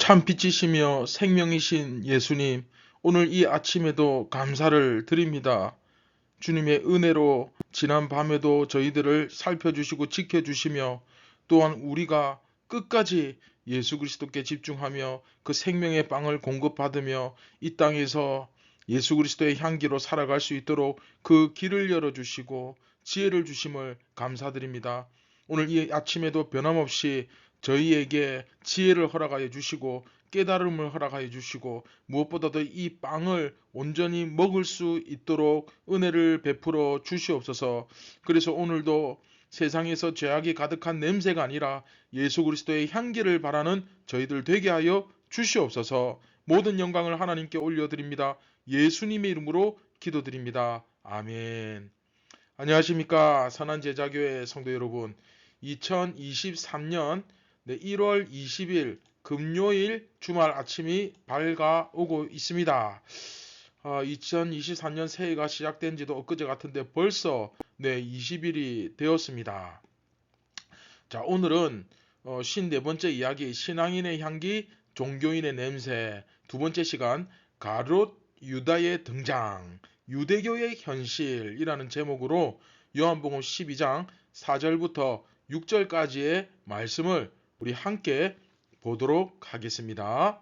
참 빛이시며 생명이신 예수님, 오늘 이 아침에도 감사를 드립니다. 주님의 은혜로 지난 밤에도 저희들을 살펴주시고 지켜주시며 또한 우리가 끝까지 예수 그리스도께 집중하며 그 생명의 빵을 공급받으며 이 땅에서 예수 그리스도의 향기로 살아갈 수 있도록 그 길을 열어주시고 지혜를 주심을 감사드립니다. 오늘 이 아침에도 변함없이 저희에게 지혜를 허락하여 주시고 깨달음을 허락하여 주시고 무엇보다도 이 빵을 온전히 먹을 수 있도록 은혜를 베풀어 주시옵소서. 그래서 오늘도 세상에서 죄악이 가득한 냄새가 아니라 예수 그리스도의 향기를 바라는 저희들 되게 하여 주시옵소서. 모든 영광을 하나님께 올려드립니다. 예수님의 이름으로 기도드립니다. 아멘. 안녕하십니까 선한제자교회 성도 여러분. 2023년 1월 20일 금요일 주말 아침이 밝아오고 있습니다. 2023년 새해가 시작된 지도 엊그제 같은데 벌써 20일이 되었습니다. 자, 오늘은 54번째 이야기 신앙인의 향기 종교인의 냄새 두 번째 시간 가롯 유다의 등장 유대교의 현실이라는 제목으로 요한복음 12장 4절부터 6절까지의 말씀을 우리 함께 보도록 하겠습니다.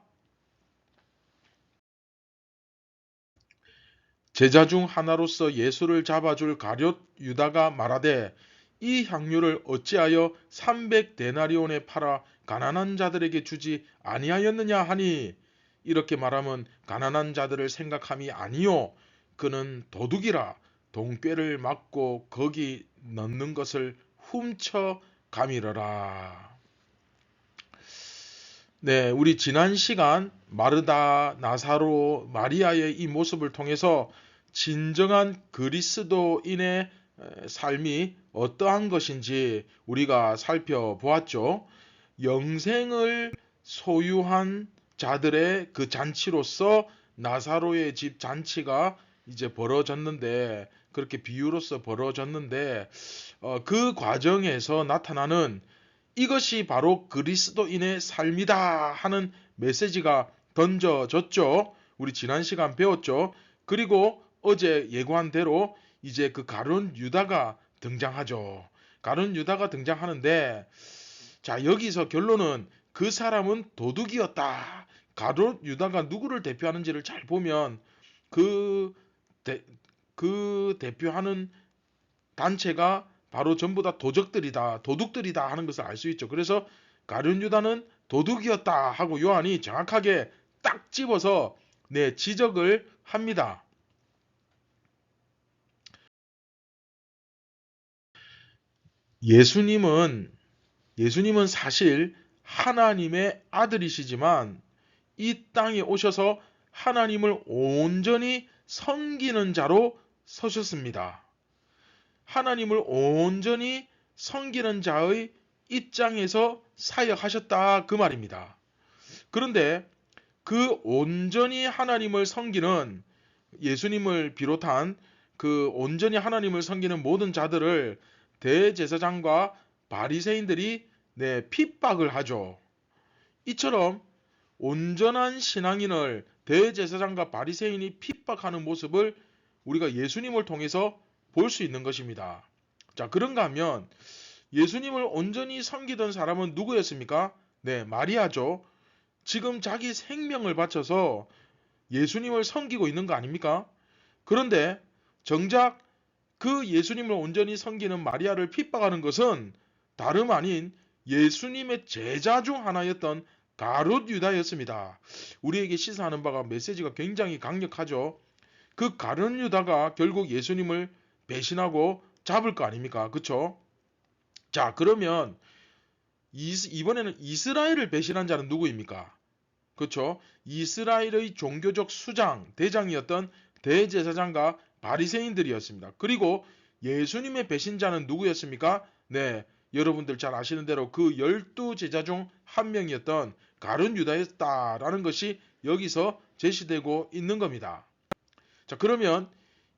제자 중 하나로서 예수를 잡아줄 가룟 유다가 말하되 이 향유를 어찌하여 300데나리온에 팔아 가난한 자들에게 주지 아니하였느냐 하니 이렇게 말하면 가난한 자들을 생각함이 아니요 그는 도둑이라 돈꾀를 맞고 거기 넣는 것을 훔쳐 가미러라. 네, 우리 지난 시간 마르다, 나사로, 마리아의 이 모습을 통해서 진정한 그리스도인의 삶이 어떠한 것인지 우리가 살펴보았죠. 영생을 소유한 자들의 그 잔치로서 나사로의 집 잔치가 이제 벌어졌는데 그렇게 비유로서 벌어졌는데 그 과정에서 나타나는 이것이 바로 그리스도인의 삶이다 하는 메시지가 던져졌죠. 우리 지난 시간 배웠죠. 그리고 어제 예고한 대로 이제 그 가룟 유다가 등장하죠. 가룟 유다가 등장하는데 자 여기서 결론은 그 사람은 도둑이었다. 가룟 유다가 누구를 대표하는지를 잘 보면 그 대표하는 단체가 바로 전부 다 도둑들이다 하는 것을 알 수 있죠. 그래서 가룟 유다는 도둑이었다 하고 요한이 정확하게 딱 집어서 지적을 합니다. 예수님은 사실 하나님의 아들이시지만 이 땅에 오셔서 하나님을 온전히 섬기는 자로 서셨습니다. 하나님을 온전히 섬기는 자의 입장에서 사역하셨다 그 말입니다. 그런데 그 온전히 하나님을 섬기는 예수님을 비롯한 그 온전히 하나님을 섬기는 모든 자들을 대제사장과 바리새인들이 핍박을 하죠. 이처럼 온전한 신앙인을 대제사장과 바리새인이 핍박하는 모습을 우리가 예수님을 통해서 볼 수 있는 것입니다. 자, 그런가 하면 예수님을 온전히 섬기던 사람은 누구였습니까? 마리아죠. 지금 자기 생명을 바쳐서 예수님을 섬기고 있는 거 아닙니까? 그런데 정작 그 예수님을 온전히 섬기는 마리아를 핍박하는 것은 다름 아닌 예수님의 제자 중 하나였던 가룟 유다였습니다. 우리에게 시사하는 바가 메시지가 굉장히 강력하죠. 그 가룟 유다가 결국 예수님을 배신하고 잡을 거 아닙니까? 그쵸? 자, 그러면 이번에는 이스라엘을 배신한 자는 누구입니까? 그쵸? 이스라엘의 종교적 수장, 대장이었던 대제사장과 바리새인들이었습니다. 그리고 예수님의 배신자는 누구였습니까? 여러분들 잘 아시는 대로 그 12제자 중 한 명이었던 가룟 유다였다라는 것이 여기서 제시되고 있는 겁니다. 자, 그러면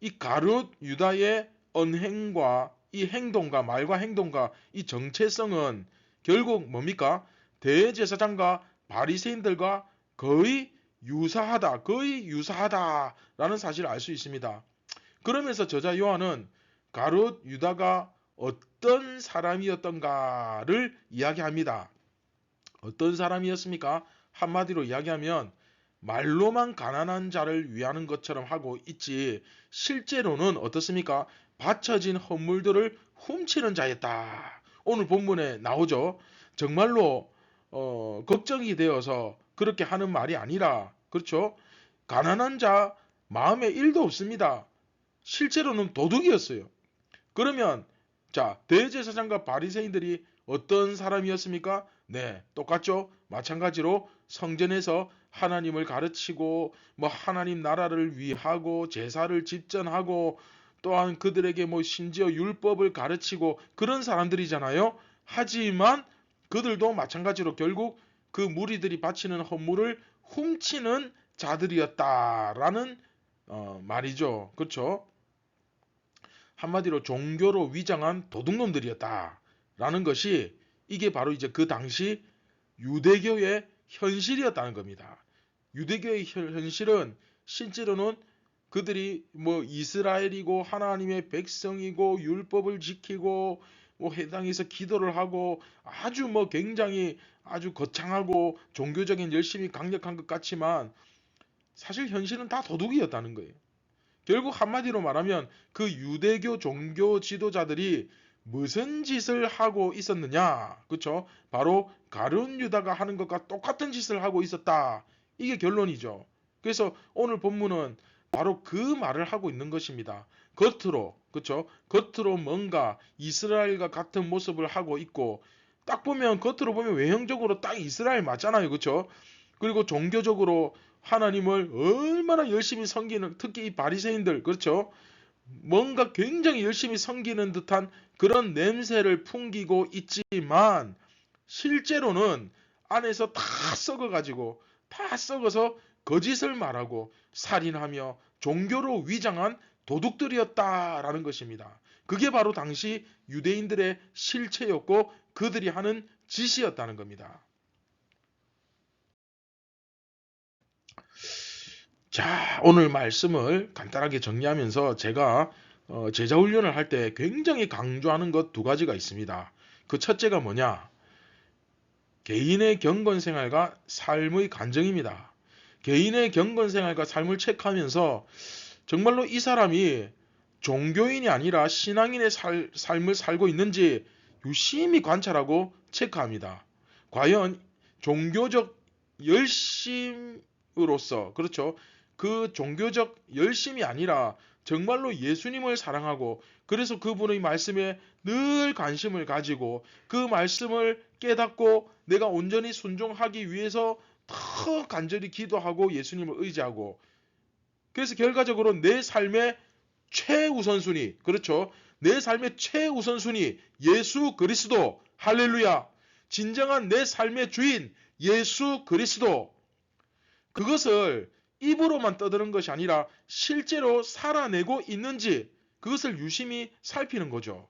이 가룟 유다의 언행과 이 행동과 말과 행동과 이 정체성은 결국 뭡니까? 대제사장과 바리새인들과 거의 유사하다라는 사실을 알 수 있습니다. 그러면서 저자 요한은 가룟 유다가 어떤 사람이었던가를 이야기합니다. 어떤 사람이었습니까? 한마디로 이야기하면 말로만 가난한 자를 위하는 것처럼 하고 있지 실제로는 어떻습니까? 바쳐진 헌물들을 훔치는 자였다. 오늘 본문에 나오죠. 정말로 걱정이 되어서 그렇게 하는 말이 아니라, 그렇죠? 가난한 자 마음에 1도 없습니다. 실제로는 도둑이었어요. 그러면 자, 대제사장과 바리새인들이 어떤 사람이었습니까? 네, 똑같죠. 마찬가지로 성전에서 하나님을 가르치고 하나님 나라를 위하고 제사를 집전하고 또한 그들에게 심지어 율법을 가르치고 그런 사람들이잖아요. 하지만 그들도 마찬가지로 결국 그 무리들이 바치는 헌물을 훔치는 자들이었다라는 말이죠. 그렇죠? 한마디로 종교로 위장한 도둑놈들이었다라는 것이 이게 바로 이제 그 당시 유대교의 현실이었다는 겁니다. 유대교의 현실은 실제로는 그들이 이스라엘이고 하나님의 백성이고 율법을 지키고 해당해서 기도를 하고 아주 굉장히 아주 거창하고 종교적인 열심이 강력한 것 같지만 사실 현실은 다 도둑이었다는 거예요. 결국 한마디로 말하면 그 유대교 종교 지도자들이 무슨 짓을 하고 있었느냐? 그렇죠? 바로 가룟 유다가 하는 것과 똑같은 짓을 하고 있었다. 이게 결론이죠. 그래서 오늘 본문은 바로 그 말을 하고 있는 것입니다. 겉으로, 그렇죠? 겉으로 뭔가 이스라엘과 같은 모습을 하고 있고 딱 보면 겉으로 보면 외형적으로 딱 이스라엘 맞잖아요. 그렇죠? 그리고 종교적으로 하나님을 얼마나 열심히 섬기는, 특히 이 바리새인들, 그렇죠? 뭔가 굉장히 열심히 섬기는 듯한 그런 냄새를 풍기고 있지만 실제로는 안에서 다 썩어가지고 다 썩어서 거짓을 말하고 살인하며 종교로 위장한 도둑들이었다라는 것입니다. 그게 바로 당시 유대인들의 실체였고 그들이 하는 짓이었다는 겁니다. 자, 오늘 말씀을 간단하게 정리하면서 제가 제자 훈련을 할 때 굉장히 강조하는 것 2가지가 있습니다. 그 첫째가 뭐냐? 개인의 경건 생활과 삶의 간증입니다. 개인의 경건 생활과 삶을 체크하면서 정말로 이 사람이 종교인이 아니라 신앙인의 삶을 살고 있는지 유심히 관찰하고 체크합니다. 과연 종교적 열심으로서, 그렇죠? 그 종교적 열심이 아니라 정말로 예수님을 사랑하고 그래서 그분의 말씀에 늘 관심을 가지고 그 말씀을 깨닫고 내가 온전히 순종하기 위해서 더 간절히 기도하고 예수님을 의지하고 그래서 결과적으로 내 삶의 최우선순위, 그렇죠? 내 삶의 최우선순위 예수 그리스도, 할렐루야. 진정한 내 삶의 주인 예수 그리스도, 그것을 입으로만 떠드는 것이 아니라 실제로 살아내고 있는지 그것을 유심히 살피는 거죠.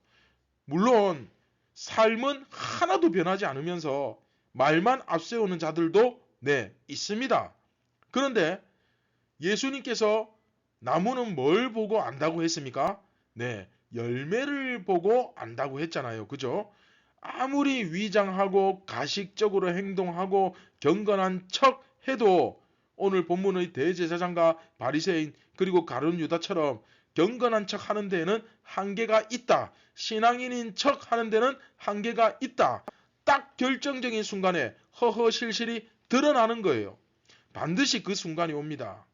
물론 삶은 하나도 변하지 않으면서 말만 앞세우는 자들도 있습니다. 그런데 예수님께서 나무는 뭘 보고 안다고 했습니까? 열매를 보고 안다고 했잖아요. 그죠? 아무리 위장하고 가식적으로 행동하고 경건한 척 해도 오늘 본문의 대제사장과 바리새인 그리고 가룟 유다처럼 경건한 척 하는 데에는 한계가 있다. 신앙인인 척 하는 데는 한계가 있다. 딱 결정적인 순간에 허허실실이 드러나는 거예요. 반드시 그 순간이 옵니다.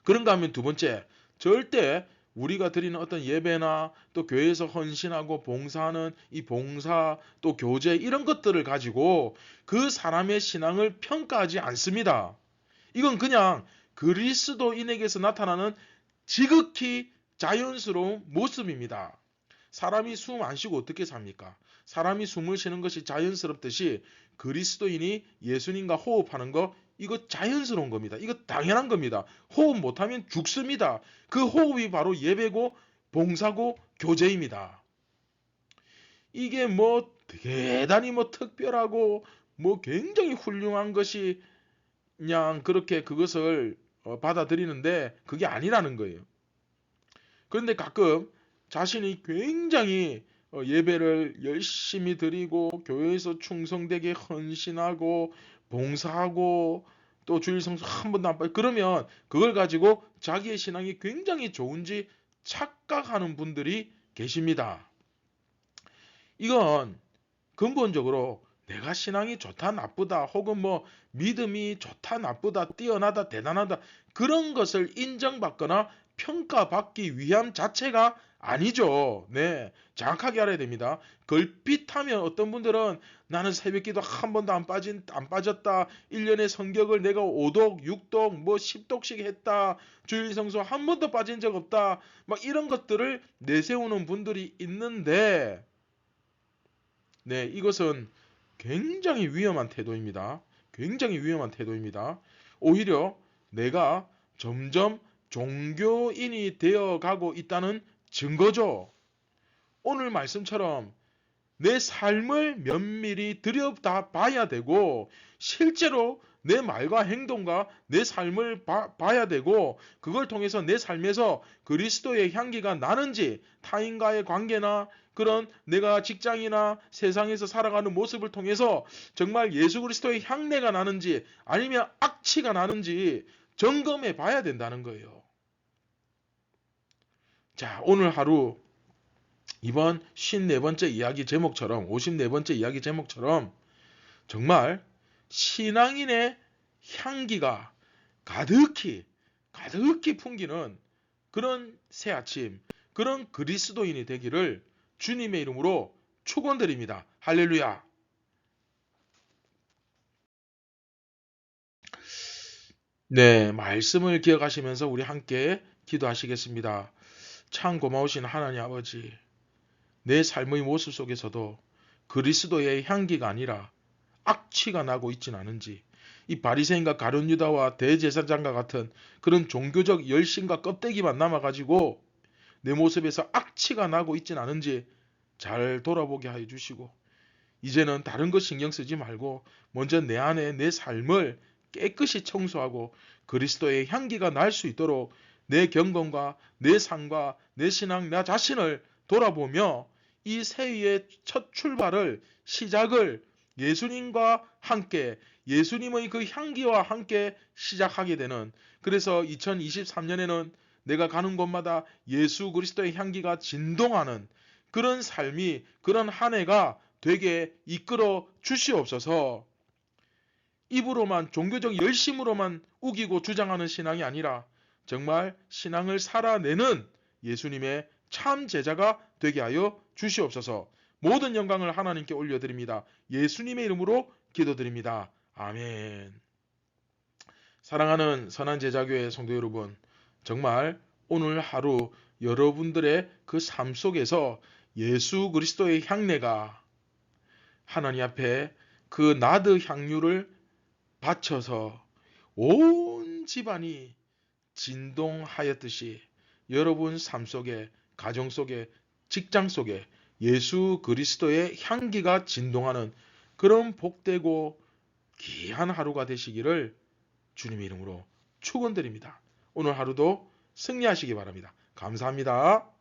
그런가 하면 2번째, 절대 우리가 드리는 어떤 예배나 또 교회에서 헌신하고 봉사하는 이 봉사 또 교제 이런 것들을 가지고 그 사람의 신앙을 평가하지 않습니다. 이건 그냥 그리스도인에게서 나타나는 지극히 자연스러운 모습입니다. 사람이 숨 안 쉬고 어떻게 삽니까? 사람이 숨을 쉬는 것이 자연스럽듯이 그리스도인이 예수님과 호흡하는 거 이거 자연스러운 겁니다. 이거 당연한 겁니다. 호흡 못하면 죽습니다. 그 호흡이 바로 예배고 봉사고 교제입니다. 이게 대단히 특별하고 뭐 굉장히 훌륭한 것이 그냥 그렇게 그것을 받아들이는데 그게 아니라는 거예요. 그런데 가끔 자신이 굉장히 예배를 열심히 드리고 교회에서 충성되게 헌신하고 봉사하고 또 주일 성수 한 번도 안 빠지고 그러면 그걸 가지고 자기의 신앙이 굉장히 좋은지 착각하는 분들이 계십니다. 이건 근본적으로 내가 신앙이 좋다 나쁘다 혹은 뭐 믿음이 좋다 나쁘다 뛰어나다 대단하다 그런 것을 인정받거나 평가받기 위함 자체가 아니죠. 네, 정확하게 알아야 됩니다. 걸핏하면 어떤 분들은 나는 새벽기도 한 번도 안 빠졌다. 1년에 성경을 내가 5독, 6독, 뭐 10독씩 했다. 주일 성수 한 번도 빠진 적 없다. 막 이런 것들을 내세우는 분들이 있는데 네, 이것은 굉장히 위험한 태도입니다. 굉장히 위험한 태도입니다. 오히려 내가 점점 종교인이 되어 가고 있다는 증거죠. 오늘 말씀처럼 내 삶을 면밀히 들여다 봐야 되고 실제로 내 말과 행동과 내 삶을 봐야 되고 그걸 통해서 내 삶에서 그리스도의 향기가 나는지 타인과의 관계나 그런 내가 직장이나 세상에서 살아가는 모습을 통해서 정말 예수 그리스도의 향내가 나는지 아니면 악취가 나는지 점검해 봐야 된다는 거예요. 자, 오늘 하루 이번 54번째 이야기 제목처럼 54번째 이야기 제목처럼 정말 신앙인의 향기가 가득히 풍기는 그런 새 아침, 그런 그리스도인이 되기를 주님의 이름으로 축원드립니다. 할렐루야. 네, 말씀을 기억하시면서 우리 함께 기도하시겠습니다. 참 고마우신 하나님 아버지, 내 삶의 모습 속에서도 그리스도의 향기가 아니라 악취가 나고 있진 않은지 이 바리새인과 가룟 유다와 대제사장과 같은 그런 종교적 열심과 껍데기만 남아가지고 내 모습에서 악취가 나고 있진 않은지 잘 돌아보게 하여 주시고 이제는 다른 것 신경 쓰지 말고 먼저 내 안에 내 삶을 깨끗이 청소하고 그리스도의 향기가 날 수 있도록 내 경건과 내 삶과 내 신앙 나 자신을 돌아보며 이 새해의 첫 출발을 시작을 예수님과 함께 예수님의 그 향기와 함께 시작하게 되는 그래서 2023년에는 내가 가는 곳마다 예수 그리스도의 향기가 진동하는 그런 삶이 그런 한 해가 되게 이끌어 주시옵소서. 입으로만 종교적 열심으로만 우기고 주장하는 신앙이 아니라 정말 신앙을 살아내는 예수님의 참 제자가 되게 하여 주시옵소서. 모든 영광을 하나님께 올려드립니다. 예수님의 이름으로 기도드립니다. 아멘. 사랑하는 선한 제자교회 성도 여러분, 정말 오늘 하루 여러분들의 그 삶 속에서 예수 그리스도의 향내가 하나님 앞에 그 나드 향유를 바쳐서 온 집안이 진동하였듯이 여러분 삶 속에, 가정 속에, 직장 속에 예수 그리스도의 향기가 진동하는 그런 복되고 귀한 하루가 되시기를 주님의 이름으로 축원드립니다. 오늘 하루도 승리하시기 바랍니다. 감사합니다.